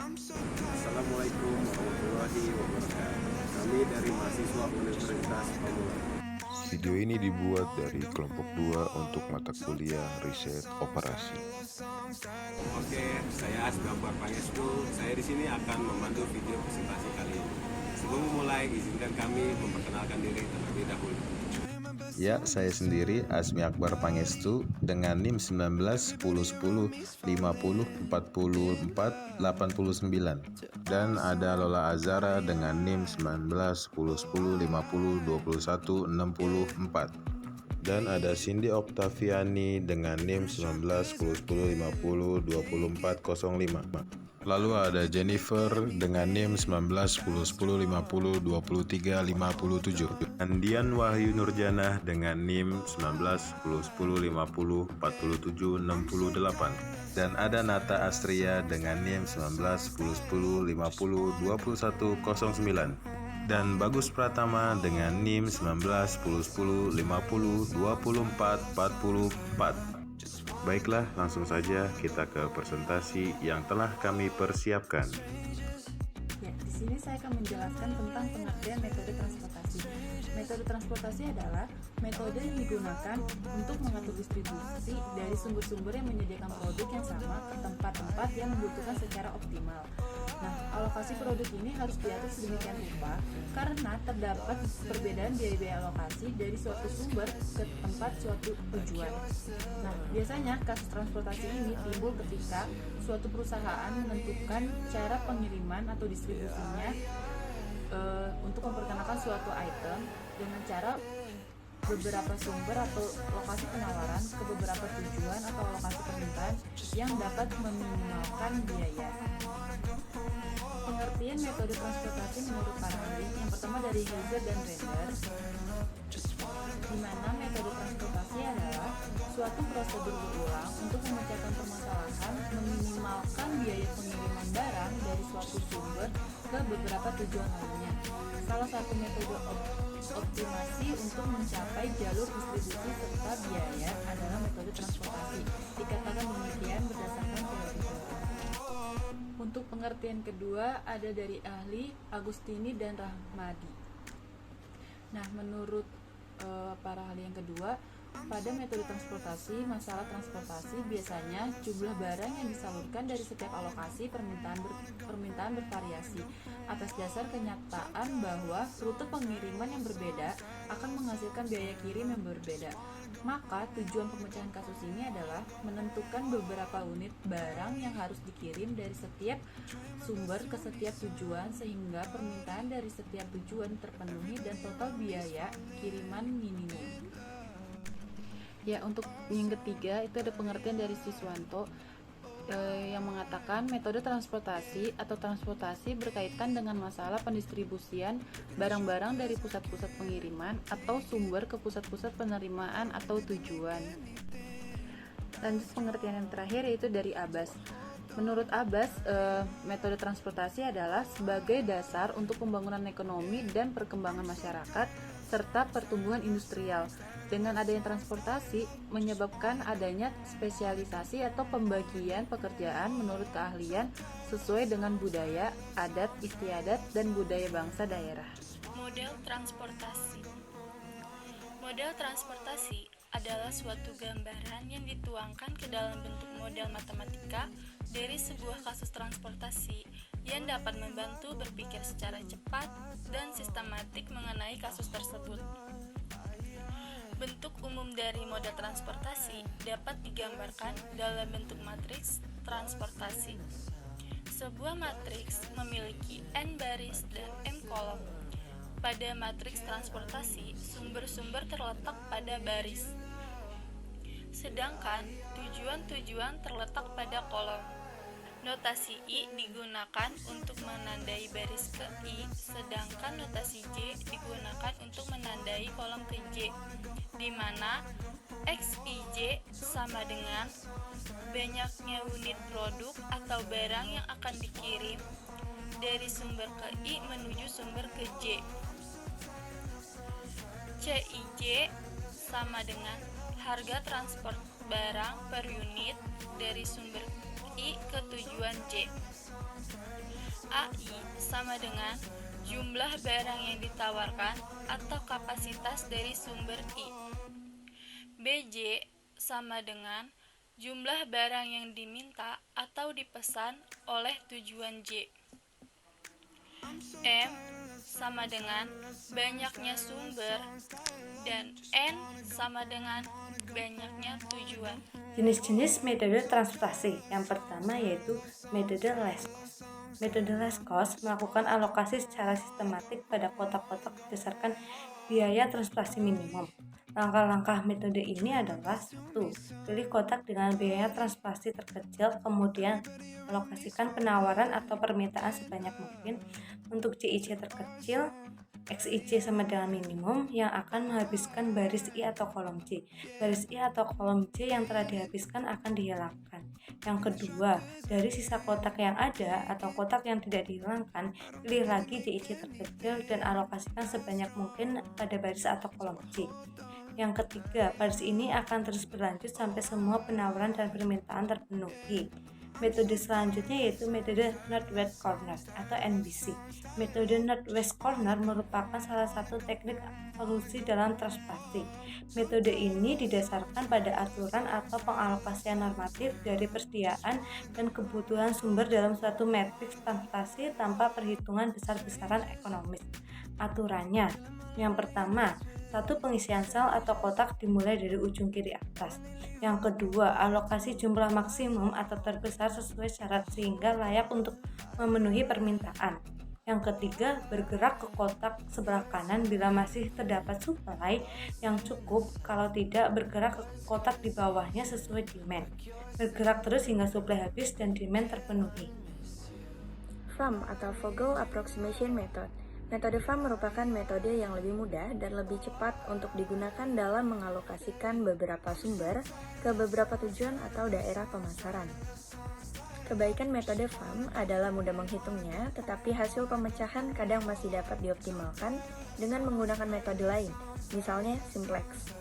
Assalamualaikum warahmatullahi wabarakatuh. Kami dari mahasiswa Universitas Pamulang. Video ini dibuat dari kelompok 2 untuk mata kuliah riset operasi. Oke, saya Asmi Akbar Pangestu. Saya di sini akan memandu video presentasi kali ini. Sebelum memulai, izinkan kami memperkenalkan diri terlebih dahulu. Ya, saya sendiri Asmi Akbar Pangestu dengan NIM 19 10 10 50 44 89 dan ada Lola Azara dengan NIM 19 10 10 50 21 64 dan ada Cindy Oktaviani dengan NIM 19 10 10 50 24 05. Lalu ada Jennifer dengan NIM 19 10 10 50 23 57. Andian Wahyu Nurjanah dengan NIM 19 10 10 50 47 68. Dan ada Nata Astria dengan NIM 19 10 10 50 21 09. Dan Bagus Pratama dengan NIM 19 10 10 50 24 44. Baiklah, langsung saja kita ke presentasi yang telah kami persiapkan. Ya, di sini saya akan menjelaskan tentang pengertian metode transportasi. Metode transportasi adalah metode yang digunakan untuk mengatur distribusi dari sumber-sumber yang menyediakan produk yang sama ke tempat-tempat yang membutuhkan secara optimal. Nah, alokasi produk ini harus diatur sedemikian rupa karena terdapat perbedaan biaya-biaya alokasi dari suatu sumber ke tempat suatu tujuan. Nah, biasanya kasus transportasi ini timbul ketika suatu perusahaan menentukan cara pengiriman atau distribusinya untuk memperkenalkan suatu item dengan cara beberapa sumber atau lokasi penawaran ke beberapa tujuan atau lokasi permintaan yang dapat meminimalkan biaya. Pengertian metode transportasi menurut para ahli yang pertama dari Hilger dan Render, di mana metode transportasi adalah suatu prosedur berulang untuk memecahkan permasalahan, meminimalkan biaya pengiriman barang dari suatu sumber ke beberapa tujuan lainnya. Salah satu metode optimasi untuk mencapai jalur distribusi serta biaya adalah metode transportasi. Dikatakan demikian berdasarkan teori. Untuk pengertian kedua ada dari ahli Agustini dan Rahmadi. Nah, menurut para ahli yang kedua, pada metode transportasi, masalah transportasi biasanya jumlah barang yang disalurkan dari setiap alokasi permintaan bervariasi atas dasar kenyataan bahwa rute pengiriman yang berbeda akan menghasilkan biaya kirim yang berbeda. Maka tujuan pemecahan kasus ini adalah menentukan beberapa unit barang yang harus dikirim dari setiap sumber ke setiap tujuan sehingga permintaan dari setiap tujuan terpenuhi dan total biaya kiriman minimum. Ya, untuk yang ketiga itu ada pengertian dari Siswanto yang mengatakan metode transportasi atau transportasi berkaitan dengan masalah pendistribusian barang-barang dari pusat-pusat pengiriman atau sumber ke pusat-pusat penerimaan atau tujuan. Lanjut pengertian yang terakhir yaitu dari Abbas. Menurut Abbas, metode transportasi adalah sebagai dasar untuk pembangunan ekonomi dan perkembangan masyarakat serta pertumbuhan industrial. Dengan adanya transportasi menyebabkan adanya spesialisasi atau pembagian pekerjaan menurut keahlian sesuai dengan budaya, adat istiadat, dan budaya bangsa daerah. Model transportasi. Model transportasi adalah suatu gambaran yang dituangkan ke dalam bentuk model matematika dari sebuah kasus transportasi yang dapat membantu berpikir secara cepat dan sistematik mengenai kasus tersebut. Bentuk umum dari model transportasi dapat digambarkan dalam bentuk matriks transportasi. Sebuah matriks memiliki n baris dan m kolom. Pada matriks transportasi, sumber-sumber terletak pada baris, sedangkan tujuan-tujuan terletak pada kolom. Notasi I digunakan untuk menandai baris ke I, sedangkan notasi J digunakan untuk menandai kolom ke J, di mana XIJ sama dengan banyaknya unit produk atau barang yang akan dikirim dari sumber ke I menuju sumber ke J. CIJ sama dengan harga transport barang per unit dari sumber I ke tujuan J. AI sama dengan jumlah barang yang ditawarkan atau kapasitas dari sumber I. BJ sama dengan jumlah barang yang diminta atau dipesan oleh tujuan J. M sama dengan banyaknya sumber dan N sama dengan banyaknya tujuan. Jenis-jenis metode transportasi. Yang pertama yaitu metode less cost. Metode less cost melakukan alokasi secara sistematik pada kotak-kotak berdasarkan biaya transportasi minimum. Langkah-langkah metode ini adalah 1. Pilih kotak dengan biaya transportasi terkecil, kemudian alokasikan penawaran atau permintaan sebanyak mungkin untuk CIC terkecil. XIC sama dengan minimum yang akan menghabiskan baris I atau kolom J. Baris I atau kolom J yang telah dihabiskan akan dihilangkan. Yang kedua, dari sisa kotak yang ada atau kotak yang tidak dihilangkan, pilih lagi CIC terkecil dan alokasikan sebanyak mungkin pada baris atau kolom J. Yang ketiga, baris ini akan terus berlanjut sampai semua penawaran dan permintaan terpenuhi. Metode selanjutnya yaitu metode Northwest Corner atau NBC. Metode Northwest Corner merupakan salah satu teknik solusi dalam transportasi. Metode ini didasarkan pada aturan atau pengalokasian normatif dari persediaan dan kebutuhan sumber dalam suatu matriks transportasi tanpa perhitungan besar-besaran ekonomis. Aturannya, yang pertama, satu pengisian sel atau kotak dimulai dari ujung kiri atas. Yang kedua, alokasi jumlah maksimum atau terbesar sesuai syarat sehingga layak untuk memenuhi permintaan. Yang ketiga, bergerak ke kotak sebelah kanan bila masih terdapat supply yang cukup, kalau tidak bergerak ke kotak di bawahnya sesuai demand. Bergerak terus hingga supply habis dan demand terpenuhi. FAM atau Vogel Approximation Method. Metode FAM merupakan metode yang lebih mudah dan lebih cepat untuk digunakan dalam mengalokasikan beberapa sumber ke beberapa tujuan atau daerah pemasaran. Kebaikan metode FAM adalah mudah menghitungnya, tetapi hasil pemecahan kadang masih dapat dioptimalkan dengan menggunakan metode lain, misalnya simplex.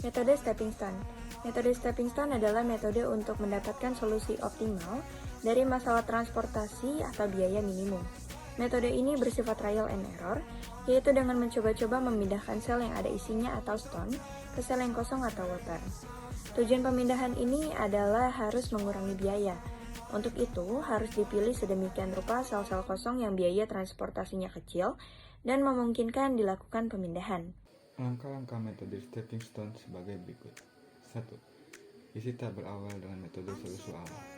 Metode stepping stone. Metode stepping stone adalah metode untuk mendapatkan solusi optimal dari masalah transportasi atau biaya minimum. Metode ini bersifat trial and error, yaitu dengan mencoba-coba memindahkan sel yang ada isinya atau stone ke sel yang kosong atau water. Tujuan pemindahan ini adalah harus mengurangi biaya. Untuk itu, harus dipilih sedemikian rupa sel-sel kosong yang biaya transportasinya kecil dan memungkinkan dilakukan pemindahan. Langkah-langkah metode stepping stone sebagai berikut. 1. Isi tabel awal dengan metode solusi awal.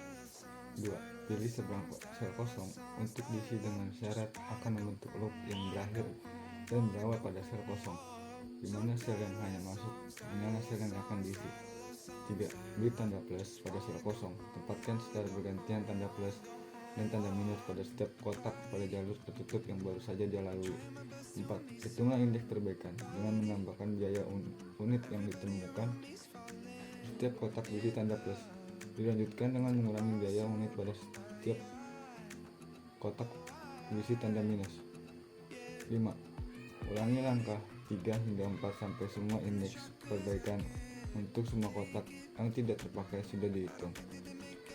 2. Pilih seberang sel kosong untuk diisi dengan syarat akan membentuk loop yang berakhir dan berawal pada sel kosong, di mana sel yang hanya masuk hanyalah sel yang akan diisi. 3. Beri tanda plus pada sel kosong, tempatkan secara bergantian tanda plus dan tanda minus pada setiap kotak pada jalur tertutup yang baru saja dia lalui. 4. Hitunglah indeks perbaikan dengan menambahkan biaya unit yang ditemukan setiap kotak berisi tanda plus. Dilanjutkan dengan mengurangi biaya unit pada setiap kotak berisi tanda minus. 5. Ulangi langkah 3 hingga 4 sampai semua indeks perbaikan untuk semua kotak yang tidak terpakai sudah dihitung.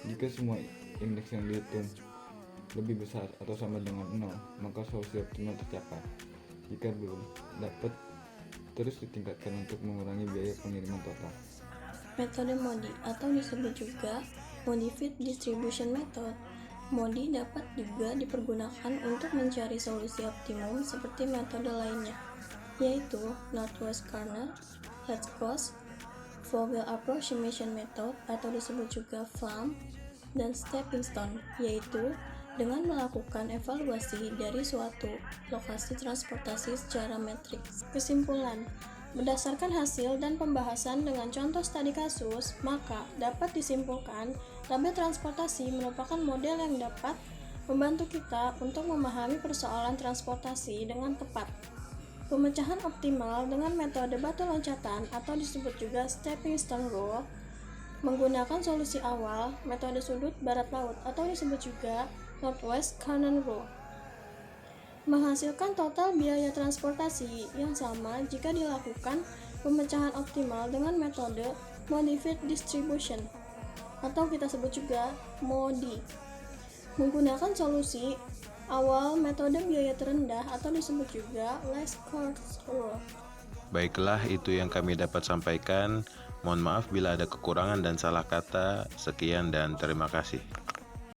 Jika semua indeks yang dihitung lebih besar atau sama dengan 0, maka solusi optimal tercapai. Jika belum dapat, terus ditingkatkan untuk mengurangi biaya pengiriman total. Metode MODI atau disebut juga Modified Distribution Method. MODI dapat juga dipergunakan untuk mencari solusi optimum seperti metode lainnya, yaitu Northwest Corner, Let's Cost, Vogel Approximation Method atau disebut juga FAM, dan Stepping Stone, yaitu dengan melakukan evaluasi dari suatu lokasi transportasi secara matriks. Kesimpulan, berdasarkan hasil dan pembahasan dengan contoh studi kasus, maka dapat disimpulkan label transportasi merupakan model yang dapat membantu kita untuk memahami persoalan transportasi dengan tepat. Pemecahan optimal dengan metode batu loncatan atau disebut juga stepping stone rule menggunakan solusi awal metode sudut barat laut atau disebut juga Northwest Corner Rule menghasilkan total biaya transportasi yang sama jika dilakukan pemecahan optimal dengan metode Modified Distribution atau kita sebut juga MODI. Menggunakan solusi awal metode biaya terendah atau disebut juga less cost rule. Baiklah, itu yang kami dapat sampaikan. Mohon maaf bila ada kekurangan dan salah kata. Sekian dan terima kasih.